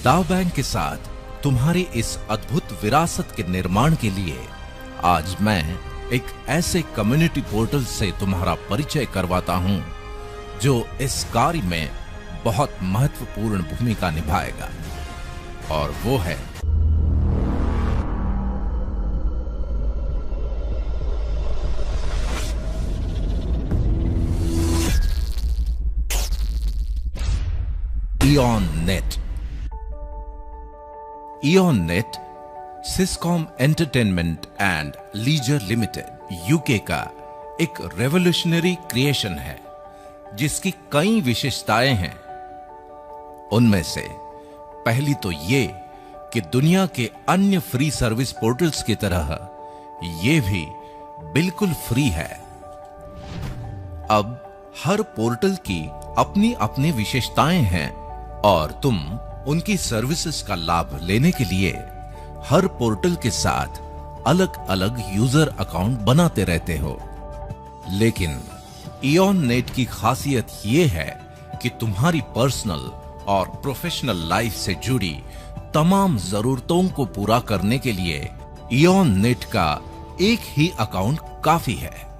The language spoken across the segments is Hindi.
दाव बैंक के साथ तुम्हारी इस अद्भुत विरासत के निर्माण के लिए आज मैं एक ऐसे कम्युनिटी पोर्टल से तुम्हारा परिचय करवाता हूं जो इस कार्य में बहुत महत्वपूर्ण भूमिका निभाएगा, और वो है Eon net. Eon net Siscom entertainment and leisure limited UK का एक रेवोल्यूशनरी क्रिएशन है जिसकी कई विशेषताएं हैं। उनमें से पहली तो ये कि दुनिया के अन्य फ्री सर्विस पोर्टल्स की तरह ये भी बिल्कुल फ्री है। अब हर पोर्टल की अपनी अपनी विशेषताएं हैं और तुम उनकी सर्विसेज का लाभ लेने के लिए हर पोर्टल के साथ अलग अलग यूजर अकाउंट बनाते रहते हो। लेकिन इयॉन नेट की खासियत यह है कि तुम्हारी पर्सनल और प्रोफेशनल लाइफ से जुड़ी तमाम जरूरतों को पूरा करने के लिए इयॉन नेट का एक ही अकाउंट काफी है।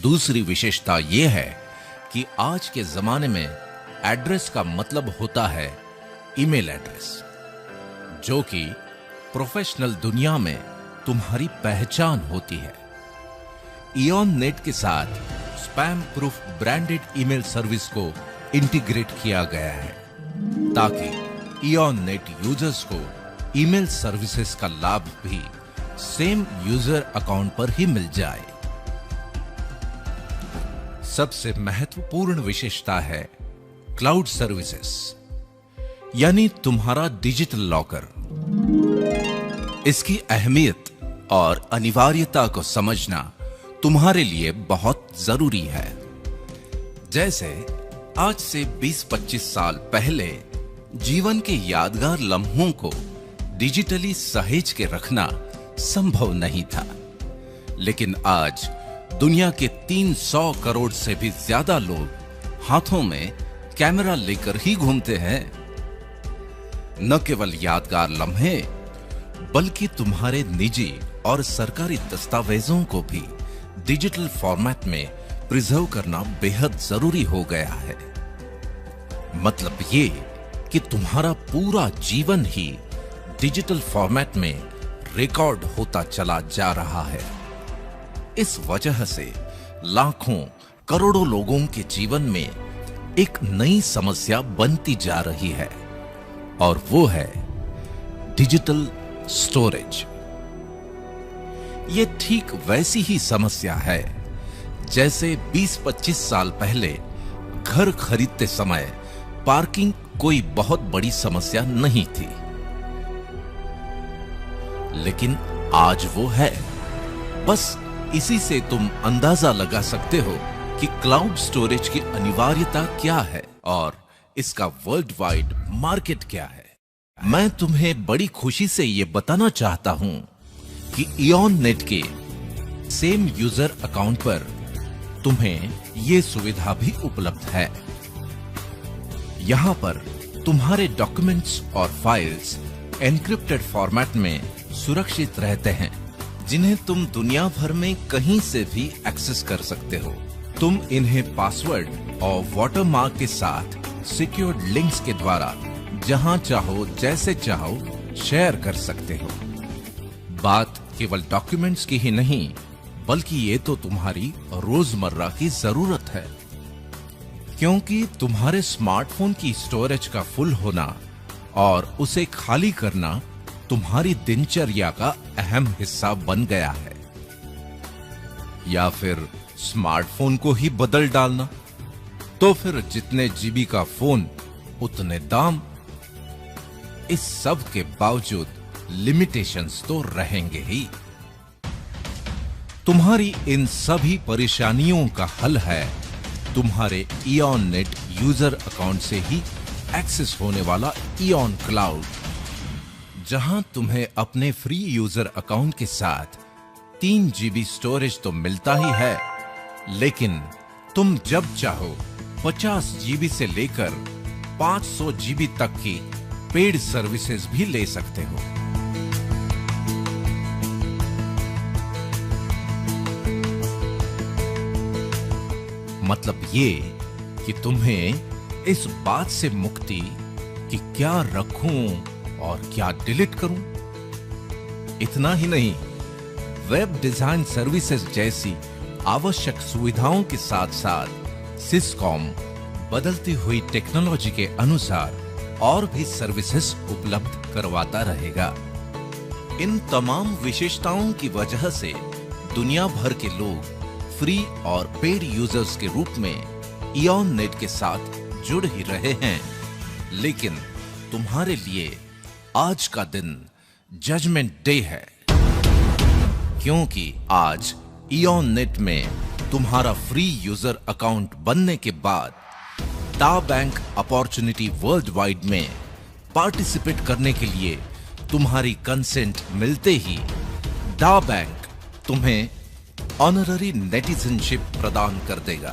दूसरी विशेषता यह है कि आज के जमाने में एड्रेस का मतलब होता है ईमेल एड्रेस, जो कि प्रोफेशनल दुनिया में तुम्हारी पहचान होती है। इयॉन नेट के साथ spam proof branded email service को इंटीग्रेट किया गया है ताकि इयॉन नेट यूजर्स को ईमेल सर्विसेज का लाभ भी सेम यूजर अकाउंट पर ही मिल जाए। सबसे महत्वपूर्ण विशेषता है क्लाउड सर्विसेज, यानी तुम्हारा डिजिटल लॉकर। इसकी अहमियत और अनिवार्यता को समझना तुम्हारे लिए बहुत जरूरी है। जैसे आज से 20-25 साल पहले जीवन के यादगार लम्हों को डिजिटली सहेज के रखना संभव नहीं था, लेकिन आज दुनिया के 300 करोड़ से भी ज्यादा लोग हाथों में कैमरा लेकर ही घूमते हैं। न केवल यादगार लम्हे बल्कि तुम्हारे निजी और सरकारी दस्तावेजों को भी डिजिटल फॉर्मेट में प्रिजर्व करना बेहद जरूरी हो गया है। मतलब ये कि तुम्हारा पूरा जीवन ही डिजिटल फॉर्मेट में रिकॉर्ड होता चला जा रहा है। इस वजह से लाखों करोड़ों लोगों के जीवन में एक नई समस्या बनती जा रही है, और वो है डिजिटल स्टोरेज। ये ठीक वैसी ही समस्या है जैसे 20-25 साल पहले घर खरीदते समय पार्किंग कोई बहुत बड़ी समस्या नहीं थी, लेकिन आज वो है। बस इसी से तुम अंदाजा लगा सकते हो कि क्लाउड स्टोरेज की अनिवार्यता क्या है और इसका वर्ल्ड वाइड मार्केट क्या है। मैं तुम्हें बड़ी खुशी से यह बताना चाहता हूं कि इयॉन नेट के सेम यूजर अकाउंट पर तुम्हें यह सुविधा भी उपलब्ध है। यहां पर तुम्हारे डॉक्यूमेंट्स और फाइल्स एन्क्रिप्टेड फॉर्मेट में सुरक्षित रहते हैं, जिन्हें तुम दुनिया भर में कहीं से भी एक्सेस कर सकते हो। तुम इन्हें पासवर्ड और वाटरमार्क के साथ सिक्योर्ड लिंक्स के द्वारा जहां चाहो जैसे चाहो शेयर कर सकते हो। बात केवल डॉक्यूमेंट्स की ही नहीं, बल्कि ये तो तुम्हारी रोजमर्रा की जरूरत है। क्योंकि तुम्हारे स्मार्टफोन की स्टोरेज का फुल होना और उसे खाली करना तुम्हारी दिनचर्या का अहम हिस्सा बन गया है। या फिर स्मार्टफोन को ही बदल डालना, तो फिर जितने जीबी का फोन उतने दाम। इस सब के बावजूद लिमिटेशंस तो रहेंगे ही। तुम्हारी इन सभी परेशानियों का हल है तुम्हारे इयॉन नेट यूजर अकाउंट से ही एक्सेस होने वाला इयॉन क्लाउड, जहां तुम्हें अपने फ्री यूजर अकाउंट के साथ 3 जीबी स्टोरेज तो मिलता ही है, लेकिन तुम जब चाहो 50 जीबी से लेकर 500 जीबी तक की पेड सर्विसेज भी ले सकते हो। मतलब ये कि तुम्हें इस बात से मुक्ति कि क्या रखूं और क्या डिलीट करूं। इतना ही नहीं, वेब डिजाइन सर्विसेज जैसी आवश्यक सुविधाओं के साथ साथ सिस्कॉम बदलती हुई टेक्नोलॉजी के अनुसार और भी सर्विसेज उपलब्ध करवाता रहेगा। इन तमाम विशेषताओं की वजह से दुनिया भर के लोग फ्री और पेड यूजर्स के रूप में इयॉन नेट के साथ जुड़ ही रहे हैं। लेकिन तुम्हारे लिए आज का दिन जजमेंट डे है, क्योंकि आज इयॉन नेट में तुम्हारा फ्री यूजर अकाउंट बनने के बाद डा बैंक अपॉर्चुनिटी वर्ल्ड वाइड में पार्टिसिपेट करने के लिए तुम्हारी कंसेंट मिलते ही डा बैंक तुम्हें ऑनररी नेटिजनशिप प्रदान कर देगा।